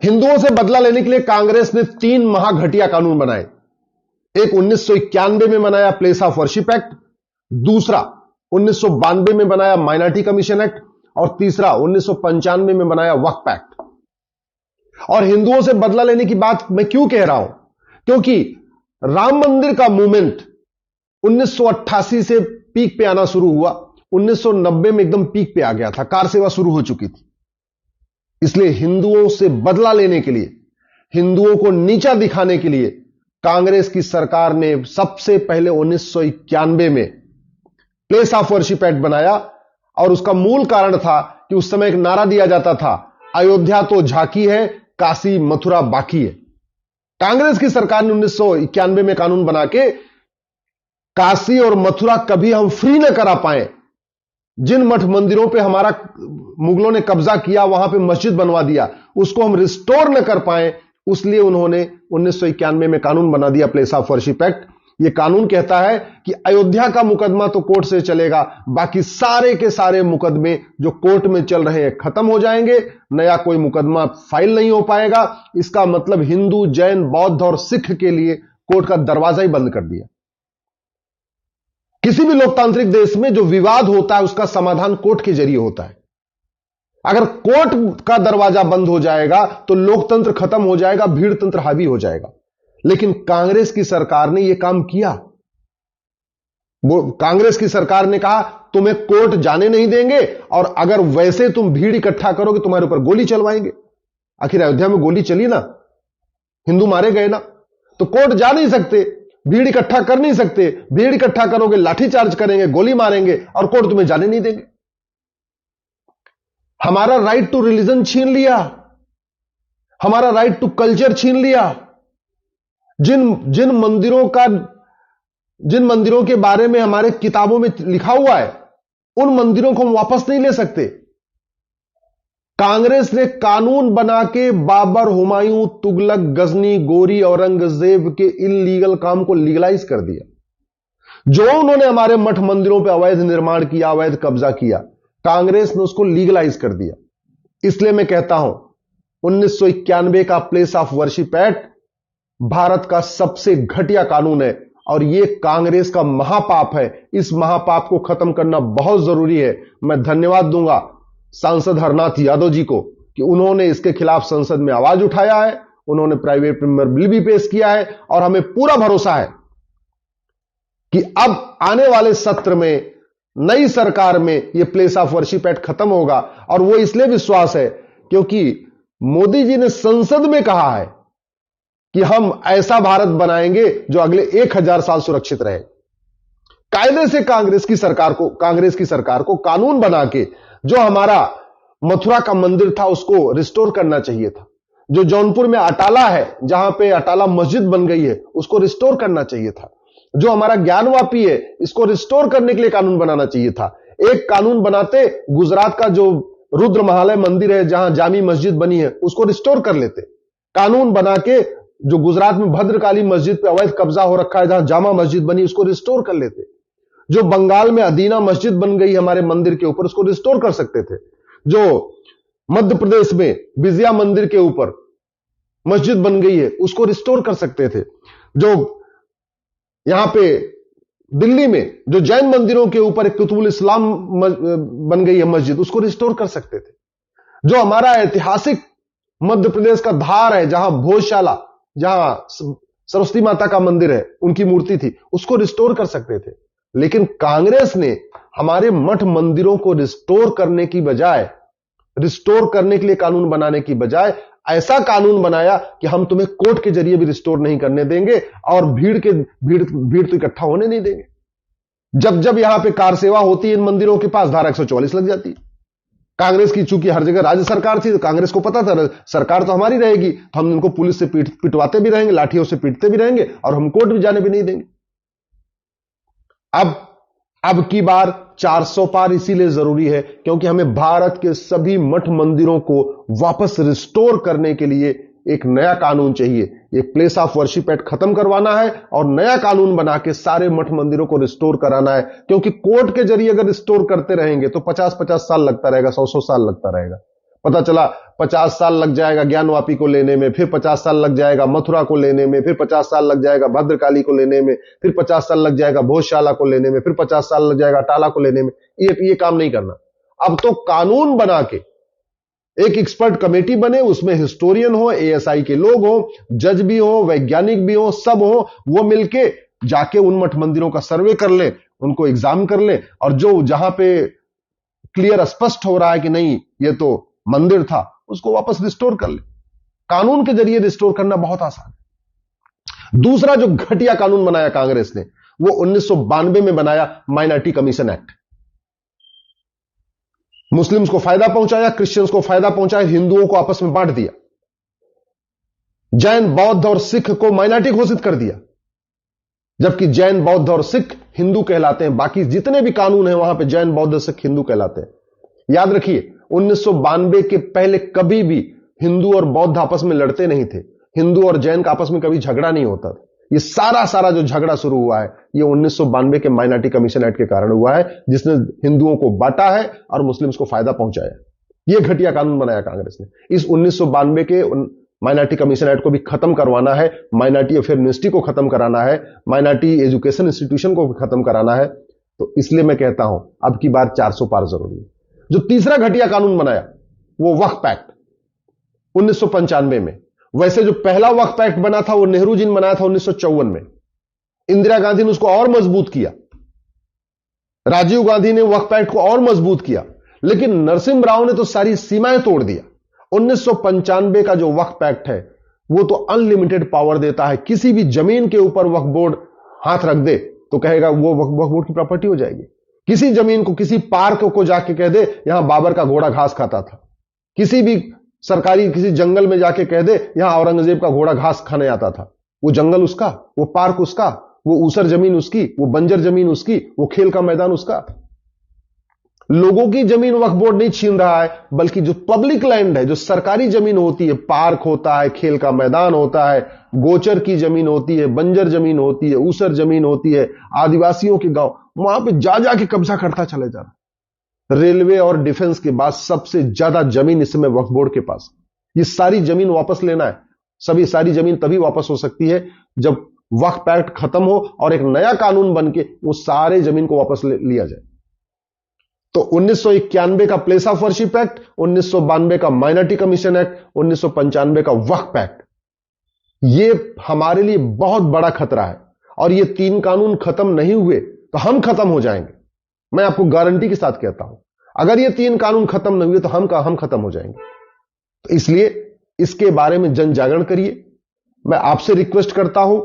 हिंदुओं से बदला लेने के लिए कांग्रेस ने 3 महाघटिया कानून बनाए। एक 1991 में बनाया प्लेस ऑफ वर्शिप एक्ट, दूसरा 1992 में बनाया माइनॉरिटी कमीशन एक्ट और तीसरा 1995 में बनाया वक्फ एक्ट। और हिंदुओं से बदला लेने की बात मैं क्यों कह रहा हूं? क्योंकि राम मंदिर का मूवमेंट 1988 से पीक पे आना शुरू हुआ, 1990 में एकदम पीक पे आ गया था, कार सेवा शुरू हो चुकी थी। इसलिए हिंदुओं से बदला लेने के लिए, हिंदुओं को नीचा दिखाने के लिए कांग्रेस की सरकार ने सबसे पहले 1991 में प्लेस ऑफ वर्शिप एक्ट बनाया। और उसका मूल कारण था कि उस समय एक नारा दिया जाता था, अयोध्या तो झांकी है, काशी मथुरा बाकी है। कांग्रेस की सरकार ने 1991 में कानून बना के काशी और मथुरा कभी हम फ्री न करा पाए। जिन मठ मंदिरों पे हमारा मुगलों ने कब्जा किया, वहां पे मस्जिद बनवा दिया, उसको हम रिस्टोर न कर पाए, उसलिए उन्होंने 1991 में कानून बना दिया प्लेस ऑफ वर्शिप एक्ट। यह कानून कहता है कि अयोध्या का मुकदमा तो कोर्ट से चलेगा, बाकी सारे के सारे मुकदमे जो कोर्ट में चल रहे हैं खत्म हो जाएंगे, नया कोई मुकदमा फाइल नहीं हो पाएगा। इसका मतलब हिंदू, जैन, बौद्ध और सिख के लिए कोर्ट का दरवाजा ही बंद कर दिया। किसी भी लोकतांत्रिक देश में जो विवाद होता है उसका समाधान कोर्ट के जरिए होता है। अगर कोर्ट का दरवाजा बंद हो जाएगा तो लोकतंत्र खत्म हो जाएगा, भीड़ तंत्र हावी हो जाएगा। लेकिन कांग्रेस की सरकार ने यह काम किया। वो कांग्रेस की सरकार ने कहा तुम्हें कोर्ट जाने नहीं देंगे, और अगर वैसे तुम भीड़ इकट्ठा करोगे तुम्हारे ऊपर गोली चलवाएंगे। आखिर अयोध्या में गोली चली ना, हिंदू मारे गए ना, तो कोर्ट जा नहीं सकते, भीड़ इकट्ठा कर नहीं सकते। भीड़ इकट्ठा करोगे लाठीचार्ज करेंगे, गोली मारेंगे और कोर्ट तुम्हें जाने नहीं देंगे। हमारा राइट टू रिलीजन छीन लिया, हमारा राइट टू कल्चर छीन लिया। जिन मंदिरों के बारे में हमारे किताबों में लिखा हुआ है, उन मंदिरों को हम वापस नहीं ले सकते। कांग्रेस ने कानून बना के बाबर, हुमायूं, तुगलक, गजनी, गोरी, औरंगजेब के इल्लीगल काम को लीगलाइज कर दिया। जो उन्होंने हमारे मठ मंदिरों पर अवैध निर्माण किया, अवैध कब्जा किया, कांग्रेस ने उसको लीगलाइज कर दिया। इसलिए मैं कहता हूं 1991 का place of worship act Bharat का सबसे घटिया कानून है और यह कांग्रेस का महापाप है। इस महापाप को खत्म करना बहुत जरूरी है। मैं धन्यवाद दूंगा सांसद हरनाथ यादव जी को कि उन्होंने इसके खिलाफ संसद में आवाज उठाया है, उन्होंने प्राइवेट मेंबर बिल भी पेश किया है और हमें पूरा भरोसा है कि अब आने वाले सत्र में, नई सरकार में यह प्लेस ऑफ वर्शिप एक्ट खत्म होगा। और वो इसलिए विश्वास है क्योंकि मोदी जी ने संसद में कहा है कि हम ऐसा भारत बनाएंगे जो अगले 1000 साल सुरक्षित रहे। कायदे से कांग्रेस की सरकार को कानून बना के जो हमारा मथुरा का मंदिर था उसको रिस्टोर करना चाहिए था। जो जौनपुर में अटाला है, जहां पे अटाला मस्जिद बन गई है, उसको रिस्टोर करना चाहिए था। जो हमारा ज्ञानवापी है, इसको रिस्टोर करने के लिए कानून बनाना चाहिए था। एक कानून बनाते, गुजरात का जो रुद्र महालय मंदिर है जहां जामी मस्जिद बनी है, उसको रिस्टोर कर लेते। कानून बना के जो गुजरात में भद्रकाली मस्जिद पे अवैध कब्जा हो रखा है, जहां जामा मस्जिद बनी, उसको रिस्टोर कर लेते। जो बंगाल में अदीना मस्जिद बन गई हमारे मंदिर के ऊपर, उसको रिस्टोर कर सकते थे। जो मध्य प्रदेश में विजया मंदिर के ऊपर मस्जिद बन गई है, उसको रिस्टोर कर सकते थे। जो यहां पे दिल्ली में जो जैन मंदिरों के ऊपर एक कुतुबुल इस्लाम बन गई है मस्जिद, उसको रिस्टोर कर सकते थे। जो हमारा ऐतिहासिक मध्य प्रदेश का धार है, जहां भोजशाला, जहां सरस्वती माता का मंदिर है, उनकी मूर्ति थी, उसको रिस्टोर कर सकते थे। लेकिन कांग्रेस ने हमारे मठ मंदिरों को रिस्टोर करने की बजाय, रिस्टोर करने के लिए कानून बनाने की बजाय ऐसा कानून बनाया कि हम तुम्हें कोर्ट के जरिए भी रिस्टोर नहीं करने देंगे और भीड़ तो इकट्ठा होने नहीं देंगे। जब जब यहां पे कार सेवा होती है इन मंदिरों के पास, धारा 144 लग जाती है। कांग्रेस की चूंकि हर जगह राज्य सरकार थी, तो कांग्रेस को पता था सरकार तो हमारी रहेगी, तो हम इनको पुलिस से पिटवाते भी रहेंगे, लाठियों से पीटते भी रहेंगे और हम कोर्ट भी जाने भी नहीं देंगे। अब की बार 400 पार इसीलिए जरूरी है क्योंकि हमें भारत के सभी मठ मंदिरों को वापस रिस्टोर करने के लिए एक नया कानून चाहिए। एक प्लेस ऑफ वर्शिप एक्ट खत्म करवाना है और नया कानून बना के सारे मठ मंदिरों को रिस्टोर कराना है। क्योंकि कोर्ट के जरिए अगर रिस्टोर करते रहेंगे तो 50-50 साल लगता रहेगा, 100-100 साल लगता रहेगा। पता चला 50 साल लग जाएगा ज्ञानवापी को लेने में, फिर 50 साल लग जाएगा मथुरा को लेने में, फिर 50 साल लग जाएगा भद्रकाली को लेने में, फिर 50 साल लग जाएगा भोजशाला को लेने में, फिर 50 साल लग जाएगा टाला को लेने में। ये काम नहीं करना। अब तो कानून बना के एक एक्सपर्ट कमेटी बने, उसमें हिस्टोरियन हो, एएसआई के लोग हो, जज भी हो, वैज्ञानिक भी हो, सब हो, वो मिलके जाके उन मठ मंदिरों का सर्वे कर ले, उनको एग्जाम कर ले, और जो जहां पे क्लियर स्पष्ट हो रहा है कि नहीं ये तो मंदिर था, उसको वापस रिस्टोर कर ले। कानून के जरिए रिस्टोर करना बहुत आसान है। दूसरा जो घटिया कानून बनाया कांग्रेस ने, वो 1992 में बनाया माइनॉरिटी कमीशन एक्ट। मुस्लिम्स को फायदा पहुंचाया, क्रिश्चियंस को फायदा पहुंचाया, हिंदुओं को आपस में बांट दिया, जैन बौद्ध और सिख को माइनॉरिटी घोषित कर दिया, जबकि जैन बौद्ध और सिख हिंदू कहलाते हैं। बाकी जितने भी कानून हैं वहां पे जैन बौद्ध सिख हिंदू कहलाते हैं। याद रखिए 1992 के पहले कभी भी हिंदू और बौद्ध आपस में लड़ते नहीं थे, हिंदू और जैन का आपस में कभी झगड़ा नहीं होता था। ये सारा जो झगड़ा शुरू हुआ है ये 1992 के माइनॉरिटी कमीशन एक्ट के कारण हुआ है, जिसने हिंदुओं को बांटा है और मुस्लिम्स को फायदा पहुंचाया। ये घटिया कानून बनाया कांग्रेस ने। इस 1992 के माइनॉरिटी कमीशन एक्ट को भी खत्म करवाना है, माइनॉरिटी अफेयर मिनिस्ट्री को खत्म कराना है, माइनॉरिटी एजुकेशन इंस्टीट्यूशन को भी खत्म कराना है। तो इसलिए मैं कहता हूं अब की बार 400 पार जरूरी है। जो तीसरा घटिया कानून बनाया वो वक्फ एक्ट 1995 में। वैसे जो पहला वक्फ एक्ट बना था वो नेहरू जी ने बनाया था 1954 में। इंदिरा गांधी ने उसको और मजबूत किया, राजीव गांधी ने वक्फ एक्ट को और मजबूत किया, लेकिन नरसिम्हा राव ने तो सारी सीमाएं तोड़ दिया। 1995 का जो वक्फ एक्ट है वो तो अनलिमिटेड पावर देता है। किसी भी जमीन के ऊपर वक्फ बोर्ड हाथ रख दे तो कहेगा वो वक्फ बोर्ड की प्रॉपर्टी हो जाएगी। किसी जमीन को, किसी पार्क को जाके कह दे यहां बाबर का घोड़ा घास खाता था, किसी भी सरकारी किसी जंगल में जाके कह दे यहां औरंगजेब का घोड़ा घास खाने आता था, वो जंगल उसका, वो पार्क उसका, वो ऊसर जमीन उसकी, वो बंजर जमीन उसकी, वो खेल का मैदान उसका। लोगों की जमीन वक्फ बोर्ड नहीं छीन रहा है, बल्कि जो पब्लिक लैंड है, जो सरकारी जमीन होती है, पार्क होता है, खेल का मैदान होता है, गोचर की जमीन होती है, बंजर जमीन होती है, ऊसर जमीन होती है, आदिवासियों के गांव, वहां पे जा जाके कब्जा करता चले जा रहा। रेलवे और डिफेंस के बाद सबसे ज्यादा जमीन इस समय वक्फ बोर्ड के पास। ये सारी जमीन वापस लेना है। सारी जमीन तभी वापस हो सकती है जब वक्फ एक्ट खत्म हो और एक नया कानून बन के वो सारे जमीन को वापस लिया जाए। तो 1991 का प्लेस ऑफ वर्शिप एक्ट, 1992 का माइनॉरिटी कमीशन एक्ट, 1995 का वक्फ एक्ट, ये हमारे लिए बहुत बड़ा खतरा है। और ये तीन कानून खत्म नहीं हुए तो हम खत्म हो जाएंगे। मैं आपको गारंटी के साथ कहता हूं, अगर ये तीन कानून खत्म नहीं हुए तो हम खत्म हो जाएंगे। तो इसलिए इसके बारे में जन जागरण करिए। मैं आपसे रिक्वेस्ट करता हूं,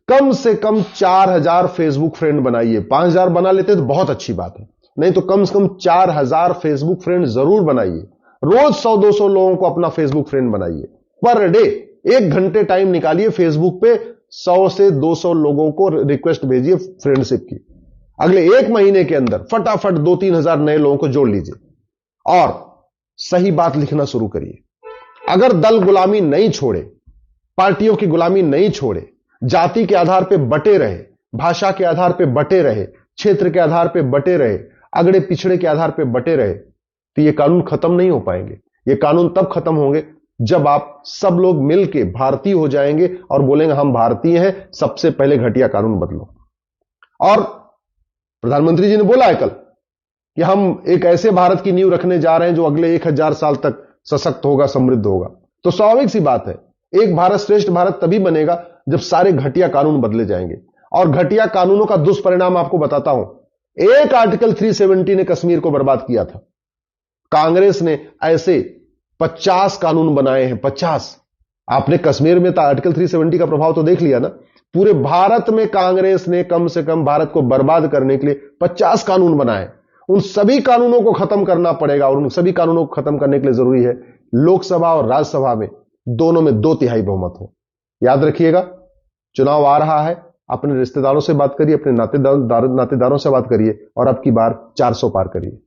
कम से कम 4000 फेसबुक फ्रेंड बनाइए। 5000 बना लेते तो बहुत अच्छी बात है, नहीं तो कम से कम 4000 फेसबुक फ्रेंड जरूर बनाइए। रोज 100-200 लोगों को अपना फेसबुक फ्रेंड बनाइए। पर डे 1 घंटे टाइम निकालिए, फेसबुक पे 100 से 200 लोगों को रिक्वेस्ट भेजिए फ्रेंडशिप की। अगले 1 महीने के अंदर फटाफट 2-3 हजार नए लोगों को जोड़ लीजिए और सही बात लिखना शुरू करिए। अगर दल गुलामी नहीं छोड़े, पार्टियों की गुलामी नहीं छोड़े, जाति के आधार पर बटे रहे, भाषा के आधार पर बटे रहे, क्षेत्र के आधार पर बटे रहे, अगड़े पिछड़े के आधार पर बटे रहे, तो ये कानून खत्म नहीं हो पाएंगे। ये कानून तब खत्म होंगे जब आप सब लोग मिलके भारतीय हो जाएंगे और बोलेंगे हम भारतीय हैं, सबसे पहले घटिया कानून बदलो। और प्रधानमंत्री जी ने बोला है कल कि हम एक ऐसे भारत की नींव रखने जा रहे हैं जो अगले 1000 साल तक सशक्त होगा, समृद्ध होगा। तो स्वाभाविक सी बात है, एक भारत श्रेष्ठ भारत तभी बनेगा जब सारे घटिया कानून बदले जाएंगे। और घटिया कानूनों का दुष्परिणाम आपको बताता हूं। एक आर्टिकल 370 ने कश्मीर को बर्बाद किया था। कांग्रेस ने ऐसे 50 कानून बनाए हैं, 50। आपने कश्मीर में था आर्टिकल 370 का प्रभाव तो देख लिया ना। पूरे भारत में कांग्रेस ने कम से कम भारत को बर्बाद करने के लिए 50 कानून बनाए। उन सभी कानूनों को खत्म करना पड़ेगा और उन सभी कानूनों को खत्म करने के लिए जरूरी है लोकसभा और राज्यसभा में दोनों में 2/3 बहुमत हो। याद रखिएगा, चुनाव आ रहा है, अपने रिश्तेदारों से बात करिए, अपने नातेदारों से बात करिए और अब की बार 400 पार करिए।